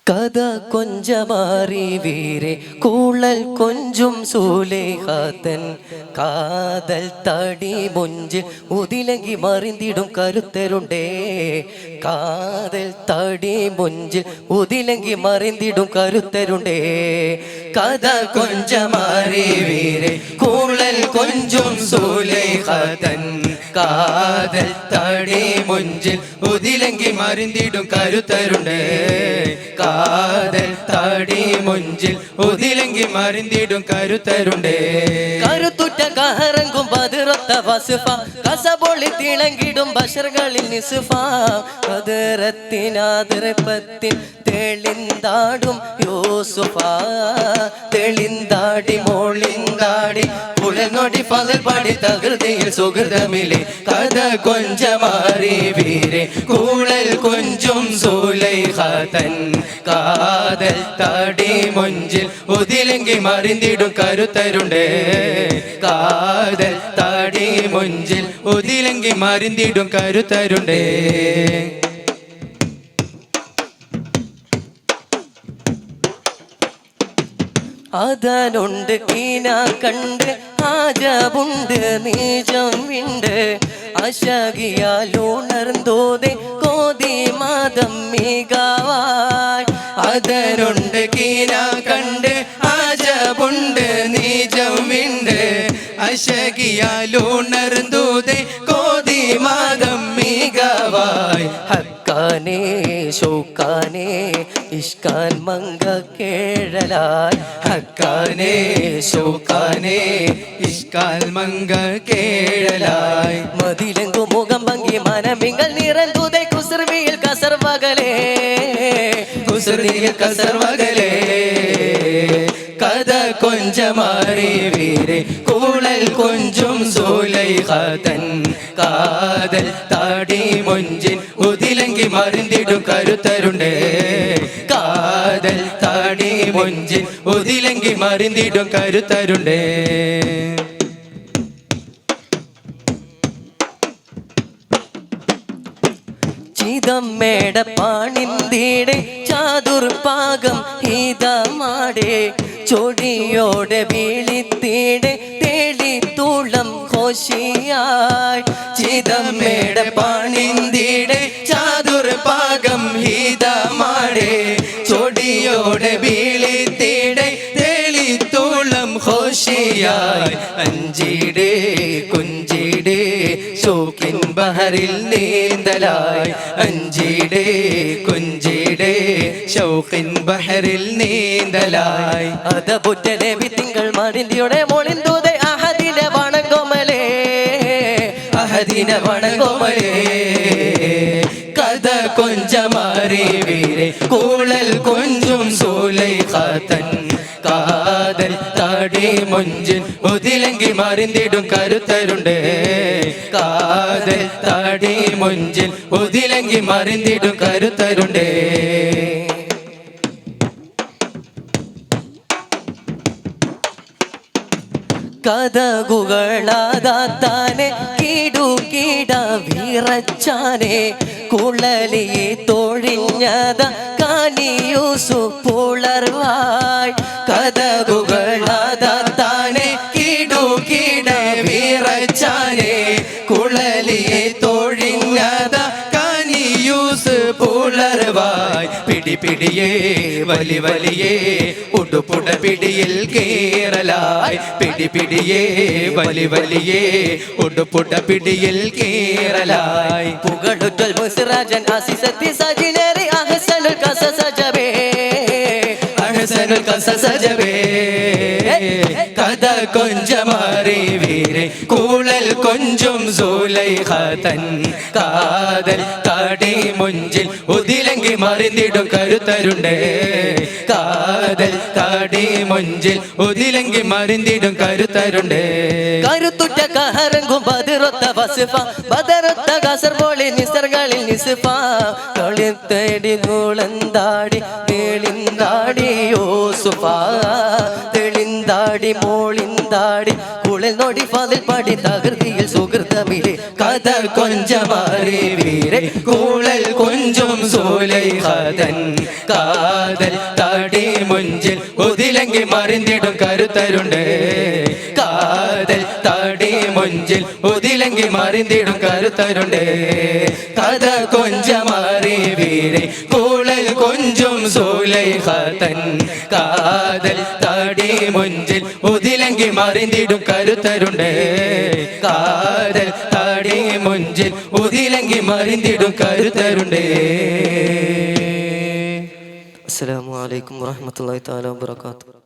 കഥ കൊഞ്ചമാറി വീരെ കൂളൽ കൊഞ്ചും സൂലേഹാത്തൻ കാതൽ തടി മുഞ്ച് ഉതിലങ്കി മറിന്തിടും കരുത്തരുണ്ടേ കാതൽ തടി മുഞ്ച് ഉതിലങ്കി മറിന്തിടും കരുത്തരുണ്ടേ കഥ കൊഞ്ചമാറി വീരെ കൂളൽ കൊഞ്ചും സൂലേഹാത്തൻ കാതൽ തടി മുഞ്ചിൽ ഉതിലങ്കി മറിന്തിടും കരുത്തരുണ്ടേ കാതൽ തടി മുഞ്ചിൽ ഉതിലങ്കി മറിന്തിടും കരുത്തരുണ്ടേ കരുത്തുറ്റ കഹറങ്കും ബദിറത്ത വസുഫ കസബൊളി തിളങ്ങിടും ബഷറുകളിൽ നിസുഫ കതിറത്തിനാതിരപ്പത്തിൻ തെളിന്താടും യൂസുഫ തെളിന്താടി മോളിന്താടി കുഴനൊടി പകൽ പാടി തകൃതിയിൽ സുഹൃതമില്ലേ കഥ കൊഞ്ചമാറി വീരെ കൂളൽ കൊഞ്ചും സൂലൈഖാത്തൻ കാതൽ തടി മുഞ്ചിൽ ഉതിലങ്കി മറിന്തിടും കരുത്തരുണ്ടേ കാതൽ തടി മുഞ്ചിൽ ഉതിലങ്കി മറിന്തിടും കരുത്തരുണ്ടേ അതനുണ്ട് കീന കണ്ട് ആജബുണ്ട് നീജം വിണ്ട് അശകിയാലുണർന്തോതെ കോതി മാതം മികവായി അതനുണ്ട് കീന കണ്ട് ആജബുണ്ട് നീജം വിണ്ട് അശകിയാലുണർന്തോതെ കോതി മാതം മികവായി ഹക്കാനേ ഷൗക്കാനേ ഇഷ്കാൻ മങ്ക കേഴലായി ഹക്കാനേ ഷൗക്കാനേ ഇഷ്കാൽ മങ്ക കേഴലായി മതിലെങ്കു മുഖം ഭംഗി മനമിങ്ങൾ നിറന്തുതൈ കുസർവിയിൽ കസർവകലേ കുസർവിയിൽ കസർവകലേ കഥ കൊഞ്ചമാറി വീരെ കൂളൽ കൊഞ്ചും സൂലൈഖാത്തൻ കാതൽ താടി മുഞ്ചിൻ ഉതിലങ്കി മറിന്തിടും കരുത്തരുണ്ടേ കാതൽ താടി മുഞ്ചിൻ ഉതിലങ്കി മറിന്തിടും കരുത്തരുണ്ടേ ചിതമ്മേട പാണിന്തിടെ ചാതുർപാകം ഹിതമാടേ ചൊടിയോടെ വീളിത്തീടെ തെളിത്തുളം ഘോഷിയായി ചിതമ്മേട പാണിന്തിടെ ചാതുർപാകം ഹിതമാടേ ചൊടിയോടെ വീളിത്തീടെ തെളിത്തുളം ഘോഷിയായി അഞ്ചിടേ കുഞ്ചിടേ ഷോക്കിൻ ബഹറിൽ നീന്തലായി അഞ്ചിടേ കുഞ്ചിടേ ഷൗഖിൻ ബഹറിൽ നീന്തലായി അതപുറ്റ നബി തിങ്കൾ മറിന്തിയുടെ മോളിന്തൂതെ അഹദിനെ വണങ്ങോമലേ അഹദിനെ വണങ്ങോമലേ കഥ കൊഞ്ചമാറി വീരെ കൂളൽ കൊഞ്ചും സൂലൈഖാത്തൻ കാതൽ താടി മുഞ്ചിൻ ഉതിലങ്കി മറിന്തിടും കരുത്തരുണ്ടേ കാതൽ താടി മുഞ്ചിൻ ഉതിലങ്കി മറിന്തിടും കരുത്തരുണ്ടേ കഥകുകളാതാത്താനെ കീട വിറച്ചാനെ കുളലിയെ തൊഴിഞ്ഞത കാനിയൂസു പുളർവായി കഥകുകളാതാത്താനെ കീട വിറച്ചാനെ കുളലിയെ തൊഴിഞ്ഞത കാനിയൂസ് പുളർവായി പിടി പിടിയേ വലി വലിയേ ഉടുപുട പിടിയിൽ കേറലായി പിടി പിടിയേ വലി വലിയേ ഉടുപുട പിടിയിൽ കേറലായി പുകളുറ്റൽ മുസ്റാജൻ ആസിസത്തി സജിനേറി അഹ്സനുൽ കസ സജബേ അഹ്സനുൽ കസ സജബേ കഥ കൊഞ്ചമാറി വീരെ കൂളൽ കൊഞ്ചും സൂലൈഖാത്തൻ കാതൽ താടി മുഞ്ചിൽ ഉതിലങ്കി മറിന്തിടും കരുത്തരുണ്ടേ കാതൽ താടി മുഞ്ചിൽ ഉതിലങ്കി മറിന്തിടും കരുത്തരുണ്ടേ കരുത്തുറ്റ കഹറങ്കും ബദിറത്ത വസുഫ ബദറത്ത കസർവൊളി നിസർകളിൽ നിസുഫ കളിത്തടി നൂളന്താടി തെളിന്താടി യൂസുഫ തെളിന്ത മോളിന്താടി മോളിന്താടി കുളിൽ നൊടി ഫാദിൽ പാടി തകൃതിയിൽ സുഹൃതമിലെ കഥ കൊഞ്ചമാറി വീരെ കൂളൽ കൊഞ്ചും സൂലൈഖതൻ കാതൽ താടി മുഞ്ചിൽ ഉതിലങ്കി മറിഞ്ഞിടും കരുത്തരുണ്ട് കാതൽ താടി മുഞ്ചിൽ ഉതിലങ്കി മറിഞ്ഞിടും കരുത്തരുണ്ട് കഥ കൊഞ്ചമാറി വീരെ കൂളൽ കൊഞ്ചും സൂലൈഖതൻ കാതൽ താടി മുഞ്ചിൽ ഉതിലങ്കി മറിഞ്ഞിടും കരുത്തരുണ്ട് കാതൽ താടി മുഞ്ചിൽ ഉതിലങ്കി മറിഞ്ഞിടും കരുത്തരുണ്ട്. അസ്സലാമു അലൈക്കും വറഹ്മത്തുള്ളാഹി തആല വബറകാതുഹു.